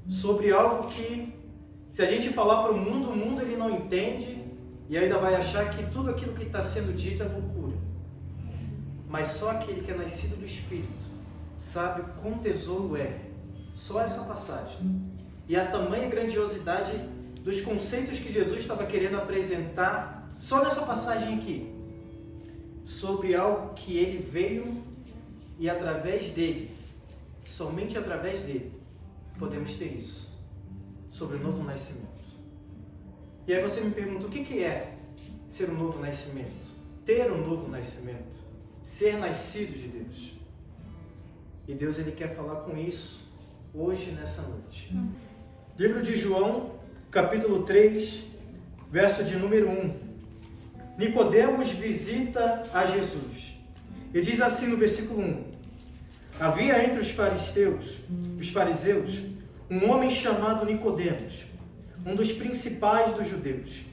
sobre algo que, se a gente falar para o mundo ele não entende e ainda vai achar que tudo aquilo que está sendo dito é loucura. Mas só aquele que é nascido do Espírito sabe quão tesouro é só essa passagem. E a tamanha grandiosidade dos conceitos que Jesus estava querendo apresentar só nessa passagem aqui. Sobre algo que ele veio e através dele, somente através dele, podemos ter isso. Sobre o novo nascimento. E aí você me pergunta, o que é ser um novo nascimento? Ter um novo nascimento? Ser nascido de Deus? E Deus ele quer falar com isso hoje, nessa noite. Livro de João, capítulo 3, verso de número 1. Nicodemos visita a Jesus. E diz assim no versículo 1. Havia entre os fariseus, um homem chamado Nicodemos, um dos principais dos judeus.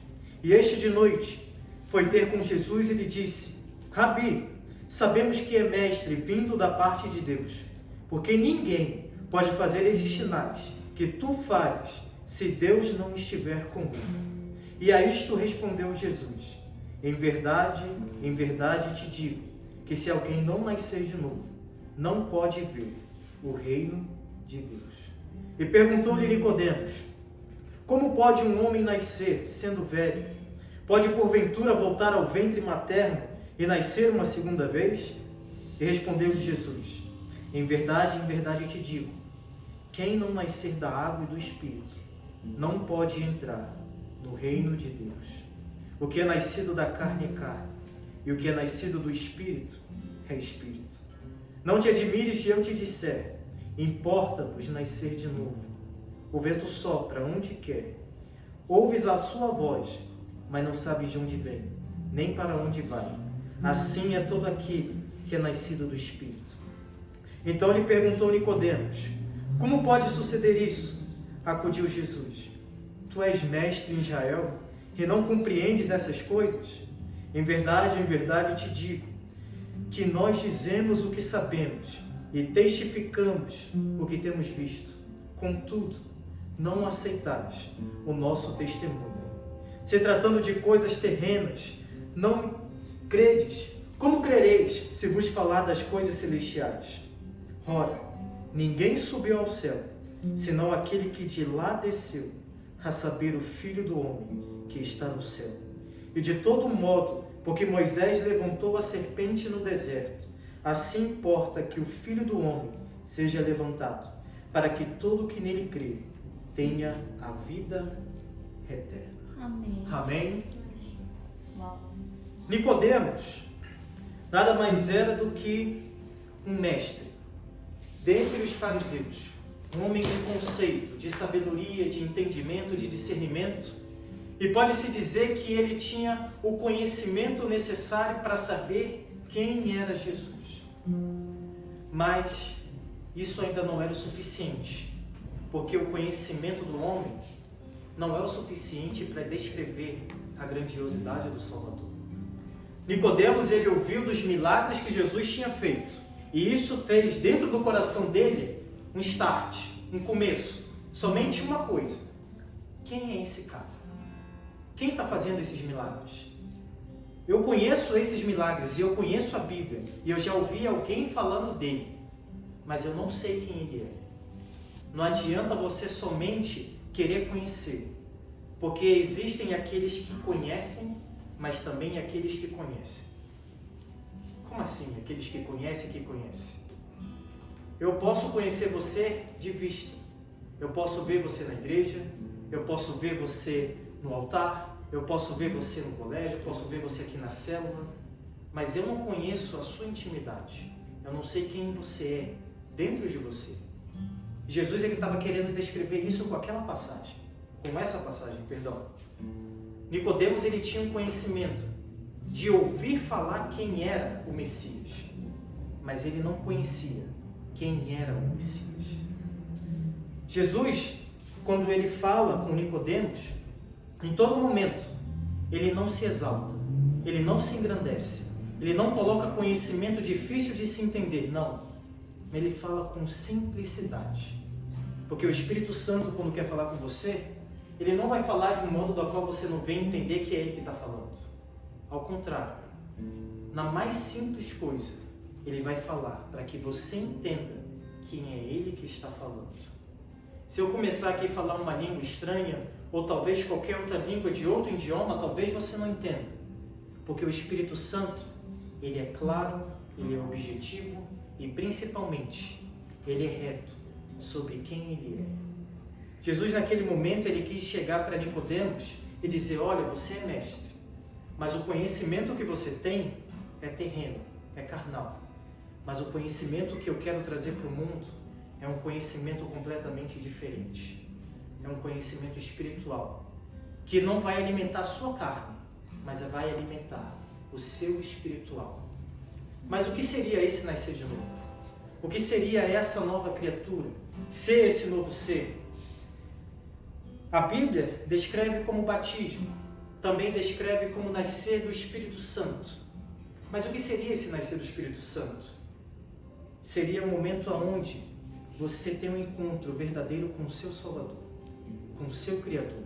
E este de noite foi ter com Jesus e lhe disse: Rabi, sabemos que é mestre vindo da parte de Deus, porque ninguém pode fazer esses sinais que tu fazes se Deus não estiver com ele. E a isto respondeu Jesus: em verdade te digo, que se alguém não nascer de novo, não pode ver o reino de Deus. E perguntou-lhe Nicodemos: como pode um homem nascer sendo velho? Pode porventura voltar ao ventre materno e nascer uma segunda vez? E respondeu-lhe Jesus: em verdade te digo, quem não nascer da água e do Espírito não pode entrar no reino de Deus. O que é nascido da carne é carne, e o que é nascido do Espírito é Espírito. Não te admires se eu te disser: importa-vos nascer de novo. O vento sopra onde quer. Ouves a sua voz, mas não sabes de onde vem, nem para onde vai. Assim é todo aquele que é nascido do Espírito. Então lhe perguntou Nicodemos: como pode suceder isso? Acudiu Jesus: tu és mestre em Israel e não compreendes essas coisas? Em verdade te digo, que nós dizemos o que sabemos e testificamos o que temos visto. Contudo, não aceitais o nosso testemunho. Se tratando de coisas terrenas, não credes. Como crereis se vos falar das coisas celestiais? Ora, ninguém subiu ao céu, senão aquele que de lá desceu, a saber, o Filho do Homem que está no céu. E de todo modo, porque Moisés levantou a serpente no deserto, assim importa que o Filho do Homem seja levantado, para que todo o que nele crê tenha a vida eterna. Amém. Amém? Uau. Nicodemos nada mais era do que um mestre dentre os fariseus, um homem de conceito, de sabedoria, de entendimento, de discernimento, e pode-se dizer que ele tinha o conhecimento necessário para saber quem era Jesus. Mas isso ainda não era o suficiente, porque o conhecimento do homem não é o suficiente para descrever a grandiosidade do Salvador. Nicodemos, ele ouviu dos milagres que Jesus tinha feito, e isso fez dentro do coração dele um start, um começo, somente uma coisa: quem é esse cara? Quem está fazendo esses milagres? Eu conheço esses milagres e eu conheço a Bíblia, e eu já ouvi alguém falando dele, mas eu não sei quem ele é. Não adianta você somente querer conhecer, porque existem aqueles que conhecem, mas também aqueles que conhecem. Como assim, aqueles que conhecem que conhecem? Eu posso conhecer você de vista, eu posso ver você na igreja, eu posso ver você no altar, eu posso ver você no colégio, eu posso ver você aqui na célula, mas eu não conheço a sua intimidade, eu não sei quem você é dentro de você. Jesus ele estava querendo descrever isso com aquela passagem, com essa passagem, perdão. Nicodemos ele tinha um conhecimento de ouvir falar quem era o Messias, mas ele não conhecia quem era o Messias. Jesus, quando ele fala com Nicodemos, em todo momento, ele não se exalta, ele não se engrandece, ele não coloca conhecimento difícil de se entender, não. Ele fala com simplicidade. Porque o Espírito Santo, quando quer falar com você, ele não vai falar de um modo do qual você não vem entender que é ele que está falando. Ao contrário, na mais simples coisa, ele vai falar para que você entenda quem é ele que está falando. Se eu começar aqui a falar uma língua estranha, ou talvez qualquer outra língua de outro idioma, talvez você não entenda. Porque o Espírito Santo, ele é claro, ele é objetivo e principalmente, ele é reto sobre quem ele é. Jesus naquele momento, ele quis chegar para Nicodemos e dizer, olha, você é mestre, mas o conhecimento que você tem é terreno, é carnal. Mas o conhecimento que eu quero trazer para o mundo é um conhecimento completamente diferente. É um conhecimento espiritual, que não vai alimentar a sua carne, mas vai alimentar o seu espiritual. Mas o que seria esse nascer de novo? O que seria essa nova criatura? Ser esse novo ser? A Bíblia descreve como batismo, também descreve como nascer do Espírito Santo. Mas o que seria esse nascer do Espírito Santo? Seria o momento onde você tem um encontro verdadeiro com o seu Salvador, com o seu Criador,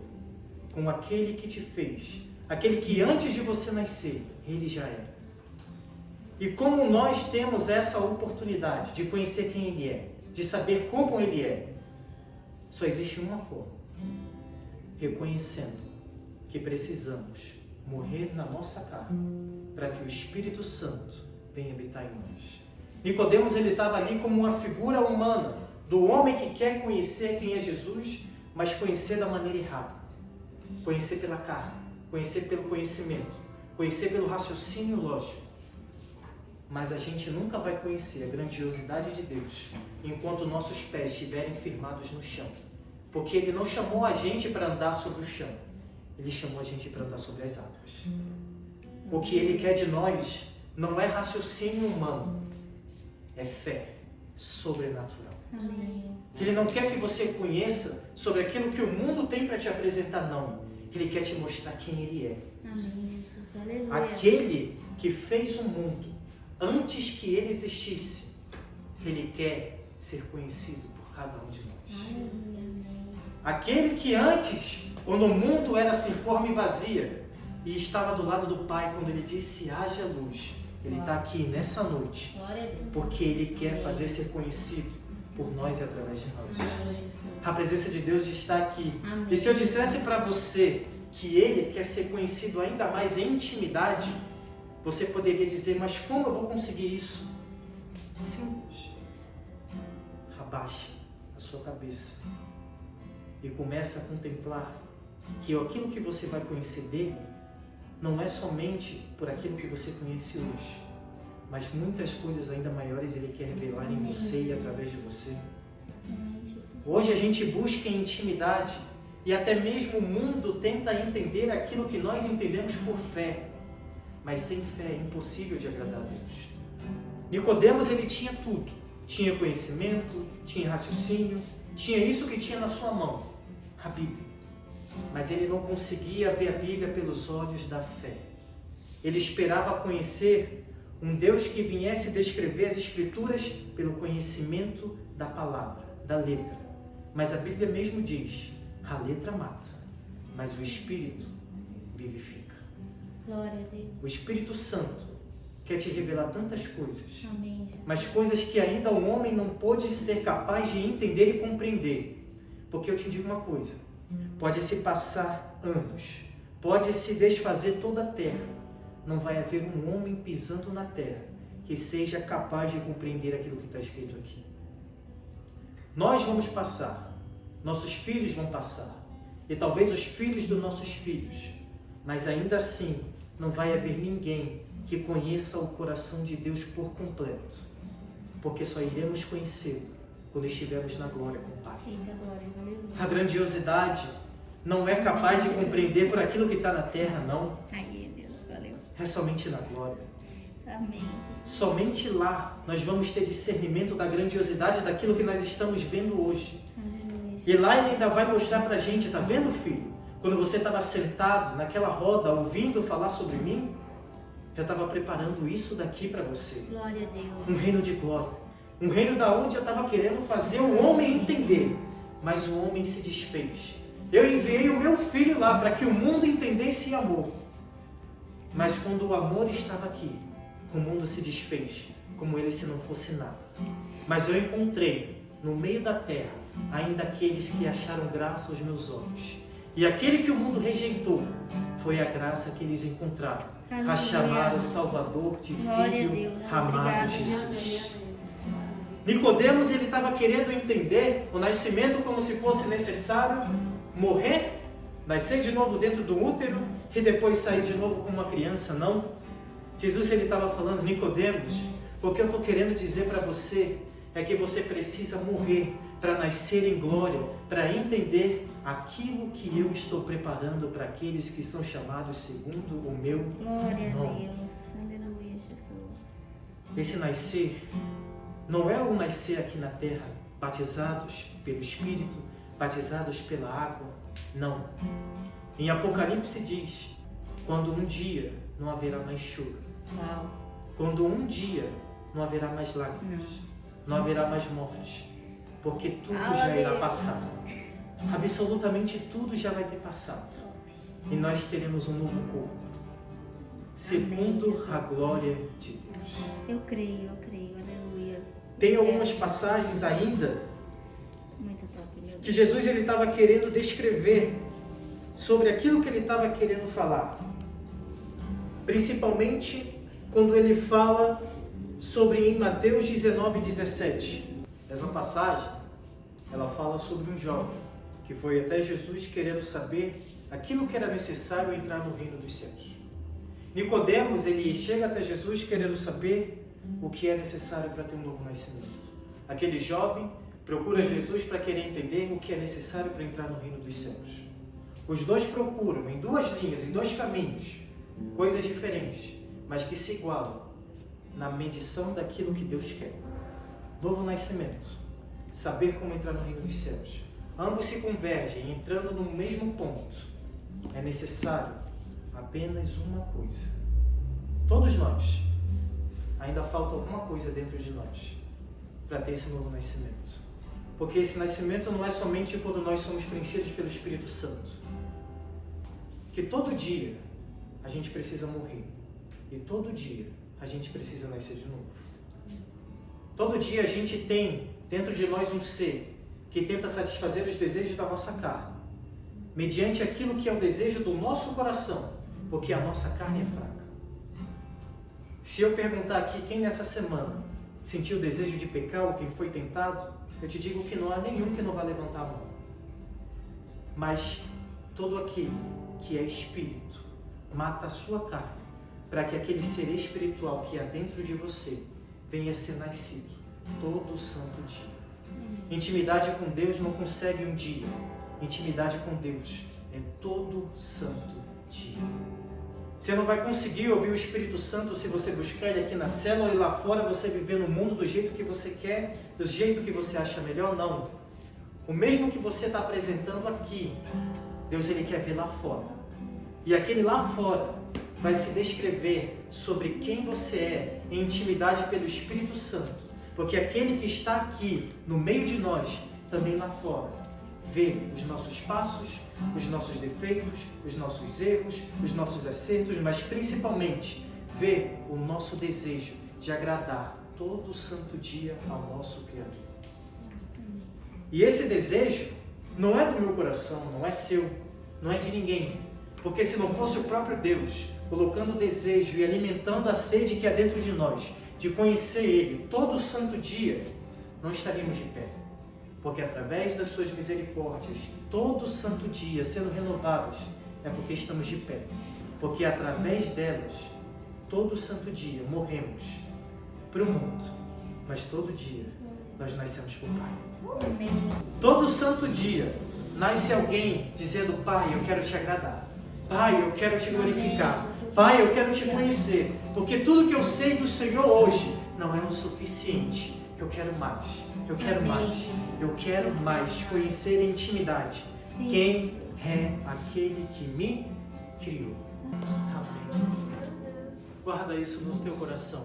com aquele que te fez, aquele que antes de você nascer, ele já era. E como nós temos essa oportunidade de conhecer quem ele é, de saber como ele é, só existe uma forma: reconhecendo que precisamos morrer na nossa carne para que o Espírito Santo venha habitar em nós. Nicodemos, ele estava ali como uma figura humana do homem que quer conhecer quem é Jesus, mas conhecer da maneira errada. Conhecer pela carne, conhecer pelo conhecimento, conhecer pelo raciocínio lógico. Mas a gente nunca vai conhecer a grandiosidade de Deus enquanto nossos pés estiverem firmados no chão. Porque Ele não chamou a gente para andar sobre o chão, Ele chamou a gente para andar sobre as águas. O que Ele quer de nós não é raciocínio humano, é fé sobrenatural. Amém. Ele não quer que você conheça sobre aquilo que o mundo tem para te apresentar, não. Ele quer te mostrar quem Ele é. Amém, Jesus. Aleluia. Aquele que fez o mundo antes que ele existisse, Ele quer ser conhecido por cada um de nós. Aleluia. Aquele que antes, quando o mundo era sem forma e vazia, e estava do lado do Pai, quando Ele disse, haja luz, Ele está aqui nessa noite, Glória a Deus. porque Ele quer Amém. fazer ser conhecido por nós e através de nós. Amém. A presença de Deus está aqui. Amém. E se eu dissesse para você que Ele quer ser conhecido ainda mais em intimidade, você poderia dizer, mas como eu vou conseguir isso? Simples. Abaixe a sua cabeça e comece a contemplar que aquilo que você vai conhecer dele não é somente por aquilo que você conhece hoje, mas muitas coisas ainda maiores Ele quer revelar em você e através de você. Amém, Jesus. Hoje a gente busca intimidade e até mesmo o mundo tenta entender aquilo que nós entendemos por fé, mas sem fé é impossível de agradar a Deus. Nicodemos, ele tinha tudo, tinha conhecimento, tinha raciocínio, tinha isso que tinha na sua mão, a Bíblia, mas ele não conseguia ver a Bíblia pelos olhos da fé. Ele esperava conhecer um Deus que viesse descrever as Escrituras pelo conhecimento da palavra, da letra. Mas a Bíblia mesmo diz, a letra mata, mas o Espírito vivifica. Glória a Deus. O Espírito Santo quer te revelar tantas coisas, Amém, Jesus. mas coisas que ainda o homem não pôde ser capaz de entender e compreender. Porque eu te digo uma coisa, pode se passar anos, pode se desfazer toda a terra, não vai haver um homem pisando na terra que seja capaz de compreender aquilo que está escrito aqui. Nós vamos passar, nossos filhos vão passar, e talvez os filhos dos nossos filhos, mas ainda assim não vai haver ninguém que conheça o coração de Deus por completo, porque só iremos conhecê-lo quando estivermos na glória com o Pai. Eita, glória, aleluia. A grandiosidade não é capaz de compreender por aquilo que está na terra, não. Ai, Deus, valeu. É somente na glória. Amém, Jesus. Somente lá nós vamos ter discernimento da grandiosidade daquilo que nós estamos vendo hoje. Aleluia. E lá Ele ainda vai mostrar pra gente, tá vendo, filho? Quando você estava sentado naquela roda ouvindo falar sobre mim, eu estava preparando isso daqui para você. Glória a Deus. Um reino de glória. Um reino da onde eu estava querendo fazer o homem entender mas o homem se desfez. Eu enviei o meu filho lá para que o mundo entendesse amor. Mas quando o amor estava aqui, o mundo se desfez, como ele se não fosse nada. Mas eu encontrei, no meio da terra, ainda aqueles que acharam graça aos meus olhos. E aquele que o mundo rejeitou, foi a graça que eles encontraram, a chamar o Salvador de Filho amado Jesus. Nicodemos, ele estava querendo entender o nascimento como se fosse necessário morrer, nascer de novo dentro do útero e depois sair de novo como uma criança, não. Jesus, ele estava falando, Nicodemos, o que eu estou querendo dizer para você é que você precisa morrer para nascer em glória, para entender aquilo que eu estou preparando para aqueles que são chamados segundo o meu Glória nome. a Deus. Aleluia, Jesus. Esse nascer não é o nascer aqui na terra, batizados pelo Espírito, batizados pela água, não. Em Apocalipse diz, quando um dia não haverá mais choro, Uau. quando um dia não haverá mais lágrimas, não haverá mais morte, porque tudo já irá passar. Absolutamente tudo já vai ter passado. E nós teremos um novo corpo, segundo a glória de Deus. Eu creio, aleluia. Tem algumas passagens ainda Muito top, meu Deus. que Jesus ele estava querendo descrever sobre aquilo que ele estava querendo falar. Principalmente quando ele fala sobre em Mateus 19:17. Essa passagem, ela fala sobre um jovem que foi até Jesus querendo saber aquilo que era necessário entrar no reino dos céus. Nicodemos, ele chega até Jesus querendo saber o que é necessário para ter um novo nascimento. Aquele jovem procura Jesus para querer entender o que é necessário para entrar no reino dos céus. Os dois procuram em duas linhas, em dois caminhos, coisas diferentes, mas que se igualam na medição daquilo que Deus quer. Novo nascimento, saber como entrar no reino dos céus. Ambos se convergem, entrando no mesmo ponto. É necessário apenas uma coisa. Todos nós, ainda falta alguma coisa dentro de nós para ter esse novo nascimento. Porque esse nascimento não é somente quando nós somos preenchidos pelo Espírito Santo. Que todo dia a gente precisa morrer. E todo dia a gente precisa nascer de novo. Todo dia a gente tem dentro de nós um ser que tenta satisfazer os desejos da nossa carne, mediante aquilo que é o desejo do nosso coração, porque a nossa carne é fraca. Se eu perguntar aqui quem nessa semana sentiu o desejo de pecar ou quem foi tentado, eu te digo que não há nenhum que não vai levantar a mão. Mas todo aquele que é espírito mata a sua carne, para que aquele ser espiritual que há dentro de você venha a ser nascido todo santo dia. Intimidade com Deus não consegue um dia. Intimidade com Deus é todo santo dia. Você não vai conseguir ouvir o Espírito Santo se você buscar ele aqui na célula e lá fora você viver no mundo do jeito que você quer, do jeito que você acha melhor, não. O mesmo que você está apresentando aqui, Deus ele quer ver lá fora. E aquele lá fora vai se descrever sobre quem você é em intimidade pelo Espírito Santo. Porque aquele que está aqui, no meio de nós, também lá fora, vê os nossos passos, os nossos defeitos, os nossos erros, os nossos acertos, mas principalmente vê o nosso desejo de agradar todo santo dia ao nosso Criador. E esse desejo não é do meu coração, não é seu, não é de ninguém. Porque se não fosse o próprio Deus colocando o desejo e alimentando a sede que há dentro de nós, de conhecer Ele todo santo dia, não estaríamos de pé. Porque através das suas misericórdias, todo santo dia sendo renovadas, é porque estamos de pé. Porque através delas, todo santo dia morremos para o mundo, mas todo dia nós nascemos por Pai. Amém. Todo santo dia nasce alguém dizendo: Pai, eu quero te agradar. Pai, eu quero te glorificar. Pai, eu quero te conhecer. Porque tudo que eu sei do Senhor hoje não é o suficiente. Eu quero mais. Eu quero mais. Eu quero mais conhecer em intimidade quem é aquele que me criou. Amém. Guarda isso no teu coração.